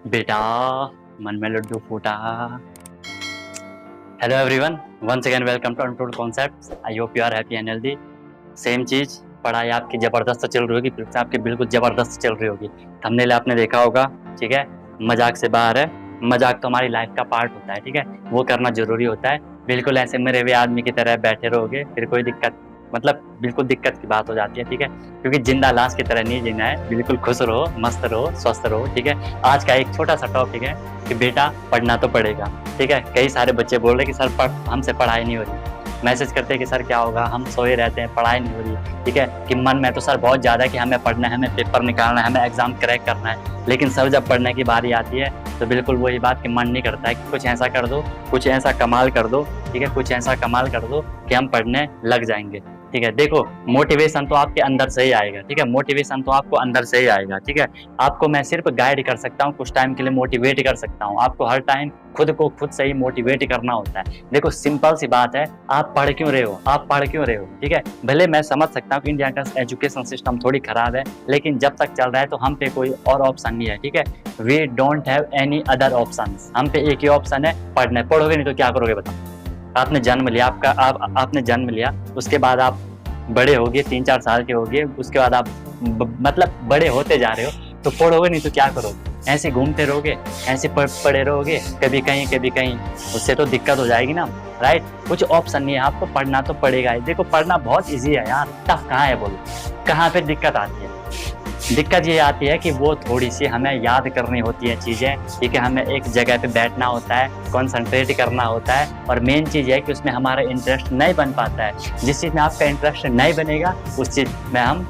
बेटा मन में लड्डू फूटा। Hello everyone, once again welcome to untold concepts. I hope you are happy and healthy. Same चीज, पढ़ाई आपकी जबरदस्त चल रही होगी, फिर आपकी बिल्कुल जबरदस्त चल रही होगी। थंबनेल आपने देखा होगा, ठीक है। मजाक से बाहर है, मजाक तो हमारी लाइफ का पार्ट होता है, ठीक है। वो करना जरूरी होता है। बिल्कुल ऐसे मरे हुए आदमी की तरह बैठे रहोगे फिर कोई दिक्कत, मतलब बिल्कुल दिक्कत की बात हो जाती है, ठीक है। क्योंकि जिंदा लाश की तरह नहीं जीना है, बिल्कुल खुश रहो, मस्त रहो, स्वस्थ रहो, ठीक है। आज का एक छोटा सा टॉपिक है कि बेटा पढ़ना तो पड़ेगा, ठीक है। कई सारे बच्चे बोल रहे कि सर हमसे पढ़ाई नहीं हो रही, मैसेज करते हैं कि सर क्या होगा, हम सोए रहते हैं, पढ़ाई नहीं हो रही, ठीक है। कि मन में तो सर बहुत ज़्यादा कि हमें पढ़ना है, हमें पेपर निकालना है, हमें एग्जाम क्रैक करना है, लेकिन सर जब पढ़ने की बारी आती है तो बिल्कुल वही बात कि मन नहीं करता है कि कुछ ऐसा कर दो, कुछ ऐसा कमाल कर दो, ठीक है, कुछ ऐसा कमाल कर दो कि हम पढ़ने लग जाएंगे, ठीक है। देखो मोटिवेशन तो आपके अंदर से ही आएगा, ठीक है। मोटिवेशन तो आपको अंदर से ही आएगा, ठीक है। आपको मैं सिर्फ गाइड कर सकता हूँ, कुछ टाइम के लिए मोटिवेट कर सकता हूँ। आपको हर टाइम खुद को खुद से ही मोटिवेट करना होता है। देखो सिंपल सी बात है, आप पढ़ क्यों रहे हो, आप पढ़ क्यों रहे हो, ठीक है। भले मैं समझ सकता हूँ कि इंडिया का एजुकेशन सिस्टम थोड़ी खराब है, लेकिन जब तक चल रहा है तो हम पे कोई और ऑप्शन नहीं है, ठीक है। We don't have any other option. हम पे एक ही ऑप्शन है, पढ़ना है। पढ़ोगे नहीं तो क्या करोगे बताओ। आपने जन्म लिया, आपने जन्म लिया, उसके बाद आप बड़े होगे, 3-4 साल के होगे, उसके बाद आप मतलब बड़े होते जा रहे हो, तो पढ़ोगे नहीं तो क्या करोगे। ऐसे घूमते रहोगे, ऐसे पड़े रहोगे, कभी कहीं, उससे तो दिक्कत हो जाएगी ना, राइट। कुछ ऑप्शन नहीं है, आपको पढ़ना तो पड़ेगा ही। देखो पढ़ना बहुत ईजी है यार, टफ कहाँ है बोलो। कहाँ पे दिक्कत आती है? दिक्कत ये आती है कि वो थोड़ी सी हमें याद करनी होती है चीज़ें, ठीक है। हमें एक जगह पे बैठना होता है, कॉन्सेंट्रेट करना होता है, और मेन चीज़ है कि उसमें हमारा इंटरेस्ट नहीं बन पाता है। जिस चीज़ में आपका इंटरेस्ट नहीं बनेगा उस चीज़ में हम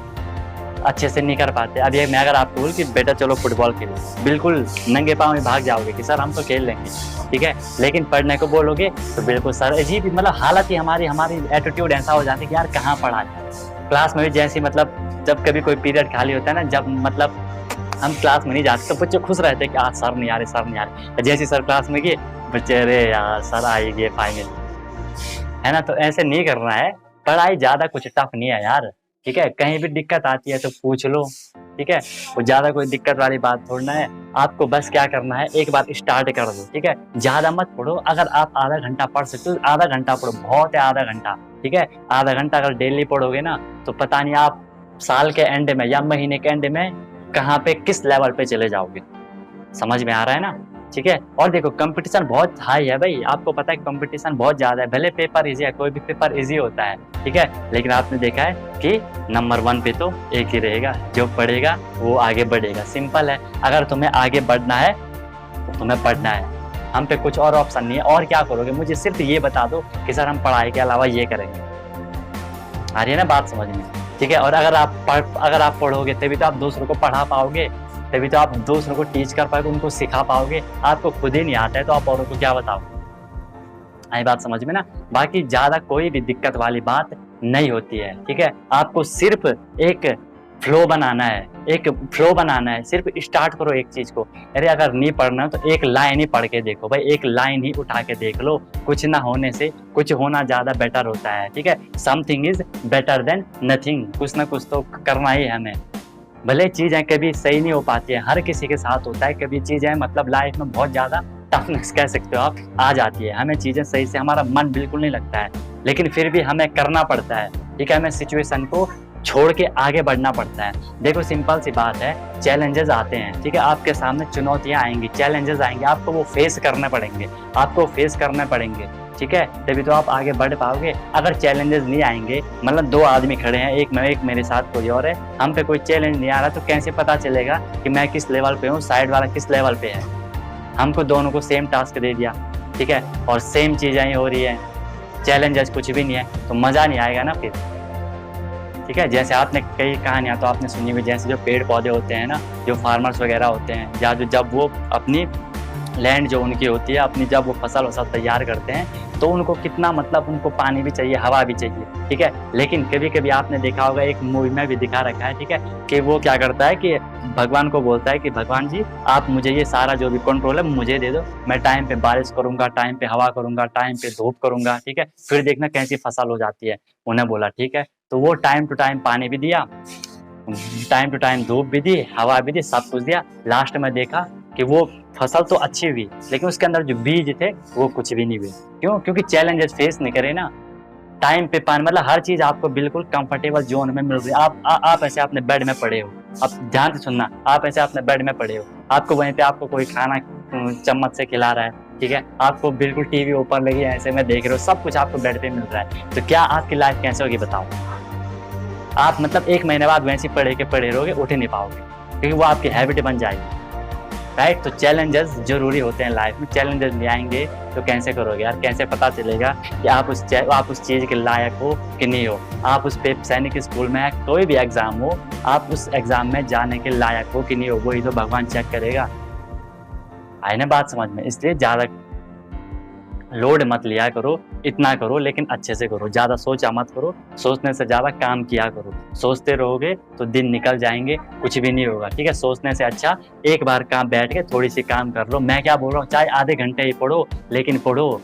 अच्छे से नहीं कर पाते। अब ये मैं अगर आपको बोलूँ कि बेटा चलो फुटबॉल खेलो, बिल्कुल नंगे पाँव में भाग जाओगे कि सर हम तो खेल लेंगे, ठीक है। लेकिन पढ़ने को बोलोगे तो बिल्कुल सर अजीब, मतलब हालत ही हमारी एटीट्यूड ऐसा हो जाता है कि यार कहाँ पढ़ा जाए। क्लास में भी जैसी, मतलब जब कभी कोई पीरियड खाली होता है ना, जब मतलब हम क्लास में नहीं जाते तो बच्चे खुश रहते हैं कि आज सर नहीं आ रहे, सर नहीं आ रहे। जैसे सर क्लास में गए, बच्चे अरे यार सर आ ही गए फाइनली, है ना। तो ऐसे नहीं करना है। पढ़ाई ज़्यादा कुछ टफ नहीं है यार, ठीक है। कहीं भी दिक्कत आती है तो पूछ लो, ठीक है। वो ज़्यादा कोई दिक्कत वाली बात थोड़ा है। आपको बस क्या करना है, एक बार स्टार्ट कर दो, ठीक है। ज़्यादा मत पढ़ो, अगर आप आधा घंटा पढ़ सकते हो आधा घंटा पढ़ो, बहुत है आधा घंटा, ठीक है। आधा घंटा अगर डेली पढ़ोगे ना तो पता नहीं आप साल के एंड में या महीने के एंड में कहाँ पे किस लेवल पे चले जाओगे। समझ में आ रहा है ना, ठीक है। और देखो कंपटीशन बहुत हाई है भाई, आपको पता है कंपटीशन बहुत ज़्यादा है। भले पेपर इजी है, कोई भी पेपर इजी होता है, ठीक है, लेकिन आपने देखा है कि नंबर 1 पे तो एक ही रहेगा, जो पढ़ेगा वो आगे बढ़ेगा। सिंपल है। अगर तुम्हें आगे बढ़ना है तो तुम्हें पढ़ना है, हम पे कुछ और ऑप्शन नहीं है। और क्या करोगे मुझे सिर्फ ये बता दो कि सर हम पढ़ाई के अलावा ये करेंगे। आ रही है ना बात समझ में, ठीक है। और अगर आप पढ़ोगे तभी तो आप दूसरों को पढ़ा पाओगे, तभी तो आप दूसरों को टीच कर पाओगे, उनको सिखा पाओगे। आपको खुद ही नहीं आता है तो आप औरों को क्या बताओगे। आई बात समझ में ना। बाकी ज़्यादा कोई भी दिक्कत वाली बात नहीं होती है, ठीक है। आपको सिर्फ एक फ्लो बनाना है, एक फ्लो बनाना है। सिर्फ स्टार्ट करो एक चीज़ को। अरे अगर नहीं पढ़ना तो एक लाइन ही पढ़ के देखो भाई, एक लाइन ही उठा के देख लो। कुछ ना होने से कुछ होना ज़्यादा बेटर होता है, ठीक है। Something is better than nothing. कुछ ना कुछ तो करना ही है हमें। भले चीज़ें कभी सही नहीं हो पाती है, हर किसी के साथ होता है। कभी चीज़ें मतलब लाइफ में बहुत ज़्यादा टफनेस कह सकते हो आप, आ जाती है। हमें चीज़ें सही से, हमारा मन बिल्कुल नहीं लगता है, लेकिन फिर भी हमें करना पड़ता है, ठीक है। हमें सिचुएशन को छोड़ के आगे बढ़ना पड़ता है। देखो सिंपल सी बात है, चैलेंजेस आते हैं, ठीक है। आपके सामने चुनौतियाँ आएंगी, चैलेंजेस आएंगे, आपको वो फेस करने पड़ेंगे, आपको फेस करने पड़ेंगे, ठीक है। तभी तो आप आगे बढ़ पाओगे। अगर चैलेंजेस नहीं आएंगे, मतलब 2 आदमी खड़े हैं, एक मेरे साथ कोई और है, हम पे कोई चैलेंज नहीं आ रहा, तो कैसे पता चलेगा कि मैं किस लेवल पे हूँ, साइड वाला किस लेवल पे है। हमको दोनों को सेम टास्क दे दिया, ठीक है, और सेम चीज़ें ही हो रही है, चैलेंजेस कुछ भी नहीं है, तो मज़ा नहीं आएगा ना फिर, ठीक है। जैसे आपने कई कहानियाँ तो आपने सुनी हुई, जैसे जो पेड़ पौधे होते हैं ना, जो फार्मर्स वगैरह होते हैं, या जो जब वो अपनी लैंड जो उनकी होती है, अपनी जब वो फसल वसल तैयार करते हैं, तो उनको कितना, मतलब उनको पानी भी चाहिए, हवा भी चाहिए, ठीक है। लेकिन कभी कभी आपने देखा होगा, एक मूवी में भी दिखा रखा है, ठीक है, कि वो क्या करता है कि भगवान को बोलता है कि भगवान जी आप मुझे ये सारा जो भी कंट्रोल है मुझे दे दो, मैं टाइम पे बारिश करूंगा, टाइम पे हवा करूंगा, टाइम पे धूप करूंगा, ठीक है, फिर देखना कैसी फसल हो जाती है। उन्हें बोला ठीक है, तो वो टाइम टू टाइम पानी भी दिया, टाइम टू टाइम धूप भी दी, हवा भी दी, सब कुछ दिया। लास्ट में देखा कि वो फसल तो अच्छी हुई लेकिन उसके अंदर जो बीज थे वो कुछ भी नहीं हुए। क्यों? क्योंकि चैलेंजेस फेस नहीं करे ना, टाइम पे पानी, मतलब हर चीज आपको बिल्कुल कंफर्टेबल जोन में मिल रही है। आप ऐसे अपने बेड में पड़े हो, अब ध्यान से सुनना, आप ऐसे अपने बेड में पड़े हो, आपको वहीं पे आपको कोई खाना चम्मच से खिला रहा है, ठीक है, आपको बिल्कुल टीवी ऊपर लगी ऐसे में देख रहे हो, सब कुछ आपको बेड पे मिल रहा है, तो क्या आपकी लाइफ कैसे होगी बताओ? आप मतलब 1 महीने बाद वैसे पड़े के पड़े रहोगे, उठ ही नहीं पाओगे, क्योंकि वो आपकी हैबिट बन जाएगी, राइट। तो चैलेंजेस जरूरी होते हैं लाइफ में, चैलेंजेस ले आएंगे तो कैसे करोगे यार? कैसे पता चलेगा कि आप उस चीज़ के लायक हो कि नहीं हो? आप उस पे सैनिक स्कूल में कोई भी एग्ज़ाम हो, आप उस एग्ज़ाम में जाने के लायक हो कि नहीं हो, वही तो भगवान चेक करेगा। आई ना बात समझ में? इसलिए ज़्यादा लोड मत लिया करो, इतना करो लेकिन अच्छे से करो, ज़्यादा सोचा मत करो, सोचने से ज़्यादा काम किया करो। सोचते रहोगे तो दिन निकल जाएंगे, कुछ भी नहीं होगा, ठीक है। सोचने से अच्छा एक बार काम बैठ के थोड़ी सी काम कर लो। मैं क्या बोल रहा हूँ, चाहे आधे घंटे ही पढ़ो लेकिन पढ़ो,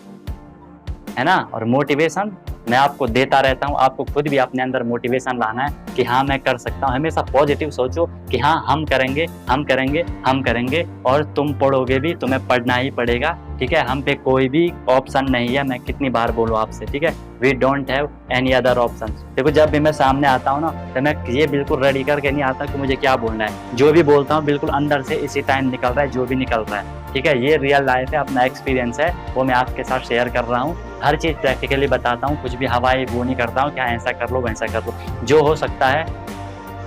है ना। और मोटिवेशन मैं आपको देता रहता हूँ, आपको खुद भी अपने अंदर मोटिवेशन लाना है कि हाँ मैं कर सकता हूँ। हमेशा पॉजिटिव सोचो कि हाँ हम करेंगे, हम करेंगे, हम करेंगे, और तुम पढ़ोगे भी, तुम्हें पढ़ना ही पड़ेगा, ठीक है। हम पे कोई भी ऑप्शन नहीं है, मैं कितनी बार बोलूँ आपसे, ठीक है। We don't have any other option. देखो जब भी मैं सामने आता हूँ ना, तो मैं ये बिल्कुल रेडी करके नहीं आता कि मुझे क्या बोलना है, जो भी बोलता हूँ बिल्कुल अंदर से इसी टाइम निकल रहा है, जो भी निकल रहा है, ठीक है। ये रियल लाइफ है, अपना एक्सपीरियंस है, वो मैं आपके साथ शेयर कर रहा हूँ। हर चीज़ प्रैक्टिकली बताता हूँ, कुछ भी हवाई वो नहीं करता हूँ कि हाँ ऐसा कर लो वैसा कर लो। जो हो सकता है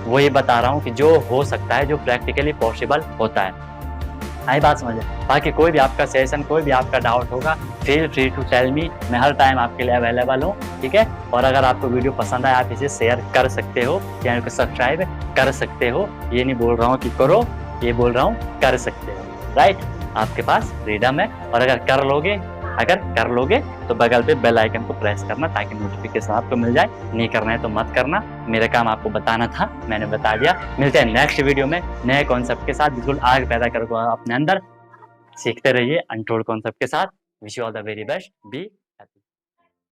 वही बता रहा हूँ कि जो हो सकता है, जो प्रैक्टिकली पॉसिबल होता है। आई बात समझे? बाकी कोई भी आपका सेशन, कोई भी आपका डाउट होगा, feel free to tell me, मैं हर टाइम आपके लिए अवेलेबल हूँ, ठीक है। और अगर आपको वीडियो पसंद आए आप इसे शेयर कर सकते हो, चैनल को सब्सक्राइब कर सकते हो। ये नहीं बोल रहा हूँ कि करो, ये बोल रहा हूँ कर सकते हो, राइट। आपके पास फ्रीडम है, और अगर कर लोगे तो बगल पे बेल आइकन को प्रेस करना ताकि नोटिफिकेशन आपको मिल जाए। नहीं करना है तो मत करना, मेरा काम आपको बताना था, मैंने बता दिया। मिलते हैं नेक्स्ट वीडियो में नए कॉन्सेप्ट के साथ, बिल्कुल आग पैदा करो अपने अंदर, सीखते रहिए अनटोल्ड कॉन्सेप्ट के साथ। Wish you all the very best, B